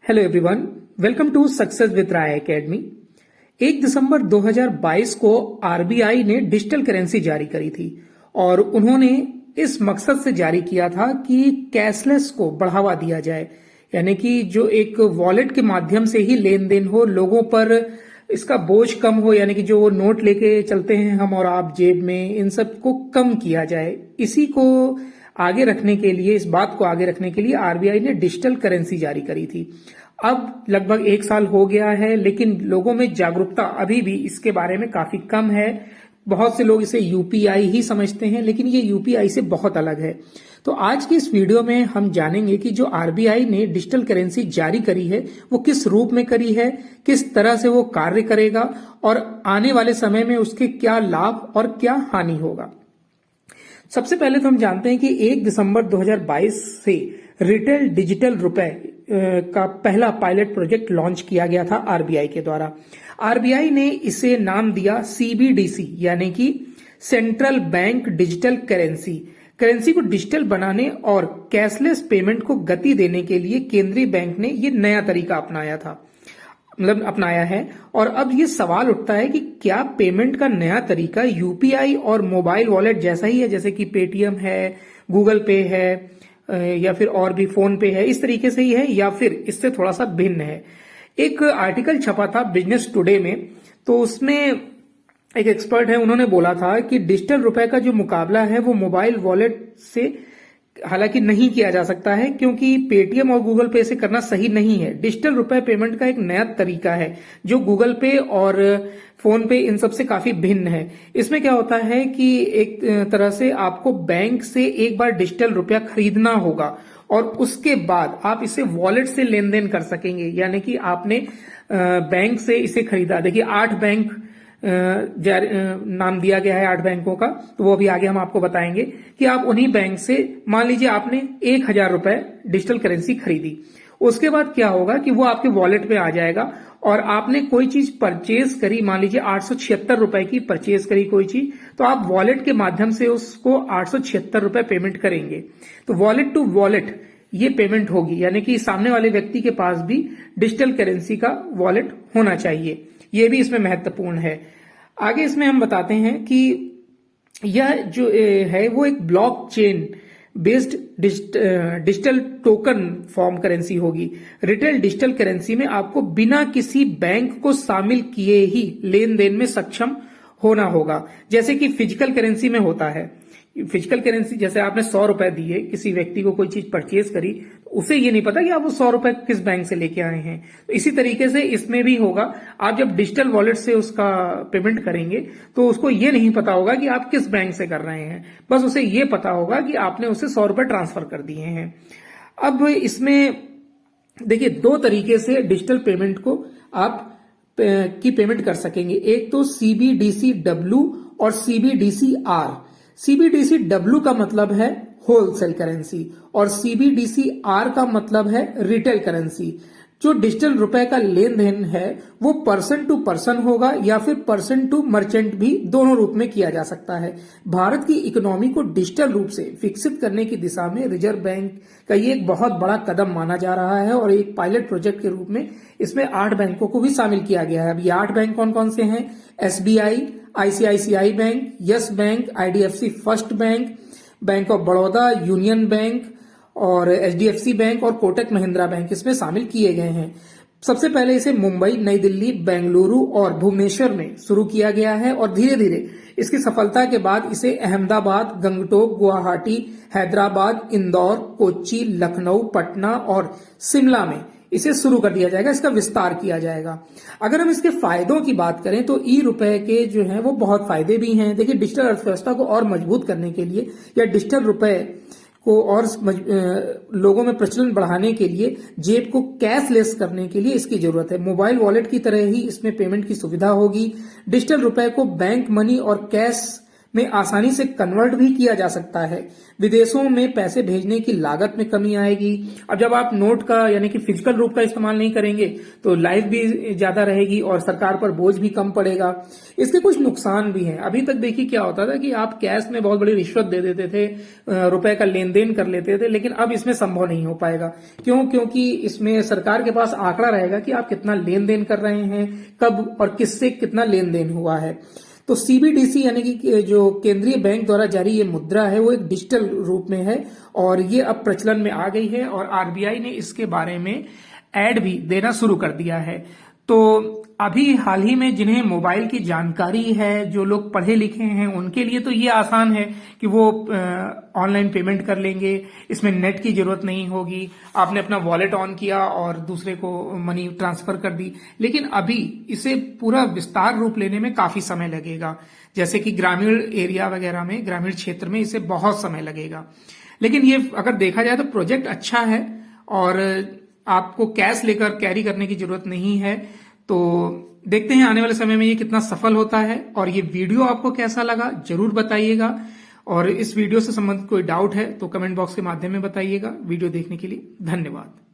Hello everyone, welcome to success with Rai academy. 1 दिसंबर 2022 को RBI ने डिजिटल करेंसी जारी करी थी और उन्होंने इस मकसद से जारी किया था कि कैशलेस को बढ़ावा दिया जाए, यानी कि जो एक वॉलेट के माध्यम से ही लेन देन हो, लोगों पर इसका बोझ कम हो, यानी कि जो नोट लेके चलते हैं हम और आप जेब में, इन सब को कम किया जाए। इसी को आगे रखने के लिए, इस बात को आगे रखने के लिए आरबीआई ने डिजिटल करेंसी जारी करी थी। अब लगभग 1 साल हो गया है, लेकिन लोगों में जागरूकता अभी भी इसके बारे में काफी कम है। बहुत से लोग इसे यूपीआई ही समझते हैं, लेकिन ये यूपीआई से बहुत अलग है। तो आज की इस वीडियो में हम जानेंगे कि जो आरबीआई ने डिजिटल करेंसी जारी करी है वो किस रूप में करी है, किस तरह से वो कार्य करेगा और आने वाले समय में उसके क्या लाभ और क्या हानि होगा। सबसे पहले तो हम जानते हैं कि 1 दिसंबर 2022 से रिटेल डिजिटल रुपए का पहला पायलट प्रोजेक्ट लॉन्च किया गया था आरबीआई के द्वारा। आरबीआई ने इसे नाम दिया सीबीडीसी, यानी कि central bank digital currency. Currency को डिजिटल बनाने और कैशलेस पेमेंट को गति देने के लिए केंद्रीय बैंक ने ये नया तरीका अपनाया है। और अब ये सवाल उठता है कि क्या पेमेंट का नया तरीका यूपीआई और मोबाइल वॉलेट जैसा ही है, जैसे कि पेटीएम है, गूगल पे है या फिर और भी फोन पे है, इस तरीके से ही है या फिर इससे थोड़ा सा भिन्न है। एक आर्टिकल छपा था बिजनेस टुडे में, तो उसमें एक एक्सपर्ट है, उन्होंने बोला था कि डिजिटल रुपए का जो मुकाबला है वो मोबाइल वॉलेट से हालांकि नहीं किया जा सकता है, क्योंकि पेटीएम और गूगल पे से करना सही नहीं है। डिजिटल रुपए पेमेंट का एक नया तरीका है जो गूगल पे और फोन पे इन सब से काफी भिन्न है। इसमें क्या होता है कि एक तरह से आपको बैंक से एक बार डिजिटल रुपया खरीदना होगा और उसके बाद आप इसे वॉलेट से लेन देन कर सकेंगे, यानी कि आपने बैंक से इसे खरीदा। देखिए 8 बैंक नाम दिया गया है 8 बैंकों का, तो वो अभी आगे हम आपको बताएंगे कि आप उन्हीं बैंक से, मान लीजिए आपने 1000 रुपए डिजिटल करेंसी खरीदी, उसके बाद क्या होगा कि वो आपके वॉलेट में आ जाएगा और आपने कोई चीज परचेज करी, मान लीजिए 876 रुपए की परचेज करी कोई चीज, तो आप वॉलेट के माध्यम से उसको 876 रुपए पेमेंट करेंगे। तो वॉलेट टू वॉलेट ये पेमेंट होगी, यानी कि सामने वाले व्यक्ति के पास भी डिजिटल करेंसी का वॉलेट होना चाहिए। ये भी इसमें महत्वपूर्ण है। आगे इसमें हम बताते हैं कि यह जो है वो एक blockchain based digital token form currency होगी। रिटेल डिजिटल करेंसी में आपको बिना किसी बैंक को शामिल किए ही लेन देन में सक्षम होना होगा, जैसे कि फिजिकल करेंसी में होता है। फिजिकल करेंसी जैसे आपने 100 रुपए दिए, किसी व्यक्ति को कोई चीज परचेज करी, उसे ये नहीं पता कि आप वो 100 रुपए किस बैंक से लेके आए हैं। तो इसी तरीके से इसमें भी होगा, आप जब डिजिटल वॉलेट से उसका पेमेंट करेंगे तो उसको ये नहीं पता होगा कि आप किस बैंक से कर रहे हैं, बस उसे ये पता होगा कि आपने उसे 100 रुपए ट्रांसफर कर दिए हैं। अब इसमें देखिए 2 तरीके से डिजिटल पेमेंट को आप की पेमेंट कर सकेंगे। एक तो सीबीडीसी डब्ल्यू और सीबीडीसी आर। सीबीडीसी डब्ल्यू का मतलब है होलसेल करेंसी और सीबीडीसी आर का मतलब है रिटेल करेंसी। जो डिजिटल रुपए का लेन देन है वो पर्सन टू पर्सन होगा या फिर पर्सन टू मर्चेंट भी, दोनों रूप में किया जा सकता है। भारत की इकोनॉमी को डिजिटल रूप से विकसित करने की दिशा में रिजर्व बैंक का ये एक बहुत बड़ा कदम माना जा रहा है और एक पायलट प्रोजेक्ट के रूप में इसमें 8 बैंकों को भी शामिल किया गया है। अब ये 8 बैंक कौन कौन से हैं? SBI, ICICI bank, yes bank, IDFC first bank, bank of Baroda, union bank और एचडीएफसी बैंक और कोटक महिंद्रा बैंक इसमें शामिल किए गए हैं। सबसे पहले इसे मुंबई, नई दिल्ली, बेंगलुरु और भुवनेश्वर में शुरू किया गया है और धीरे धीरे इसकी सफलता के बाद इसे अहमदाबाद, गंगटोक, गुवाहाटी, हैदराबाद, इंदौर, कोच्चि, लखनऊ, पटना और शिमला में इसे शुरू कर दिया जाएगा, इसका विस्तार किया जाएगा। अगर हम इसके फायदों की बात करें तो ई रुपए के जो हैं वो बहुत फायदे भी हैं। देखिए डिजिटल अर्थव्यवस्था को और मजबूत करने के लिए या डिजिटल रुपए को और लोगों में प्रचलन बढ़ाने के लिए, जेब को कैशलेस करने के लिए इसकी जरूरत है। मोबाइल वॉलेट की तरह ही इसमें पेमेंट की सुविधा होगी। डिजिटल रुपए को बैंक मनी और कैश में आसानी से कन्वर्ट भी किया जा सकता है। विदेशों में पैसे भेजने की लागत में कमी आएगी। अब जब आप नोट का यानी कि फिजिकल रूप का इस्तेमाल नहीं करेंगे तो लाइफ भी ज्यादा रहेगी और सरकार पर बोझ भी कम पड़ेगा। इसके कुछ नुकसान भी हैं। अभी तक देखिए क्या होता था कि आप कैश में बहुत बड़ी रिश्वत दे देते थे, रुपए का लेन देन कर लेते थे, लेकिन अब इसमें संभव नहीं हो पाएगा। क्यों? क्योंकि इसमें सरकार के पास आंकड़ा रहेगा कि आप कितना लेन देन कर रहे हैं, कब और किससे कितना लेन देन हुआ है। तो सीबीडीसी यानी कि जो केंद्रीय बैंक द्वारा जारी ये मुद्रा है वो एक डिजिटल रूप में है और ये अब प्रचलन में आ गई है और आरबीआई ने इसके बारे में ऐड भी देना शुरू कर दिया है। तो अभी हाल ही में जिन्हें मोबाइल की जानकारी है, जो लोग पढ़े लिखे हैं, उनके लिए तो ये आसान है कि वो ऑनलाइन पेमेंट कर लेंगे। इसमें नेट की जरूरत नहीं होगी। आपने अपना वॉलेट ऑन किया और दूसरे को मनी ट्रांसफर कर दी। लेकिन अभी इसे पूरा विस्तार रूप लेने में काफी समय लगेगा। जैसे कि ग्रामीण एरिया वगैरह में, ग्रामीण क्षेत्र में इसे बहुत समय लगेगा। लेकिन ये अगर देखा जाए तो प्रोजेक्ट अच्छा है और आपको कैश लेकर कैरी करने की जरूरत नहीं है। तो देखते हैं आने वाले समय में ये कितना सफल होता है। और ये वीडियो आपको कैसा लगा जरूर बताइएगा। और इस वीडियो से संबंधित कोई डाउट है तो कमेंट बॉक्स के माध्यम में बताइएगा। वीडियो देखने के लिए धन्यवाद।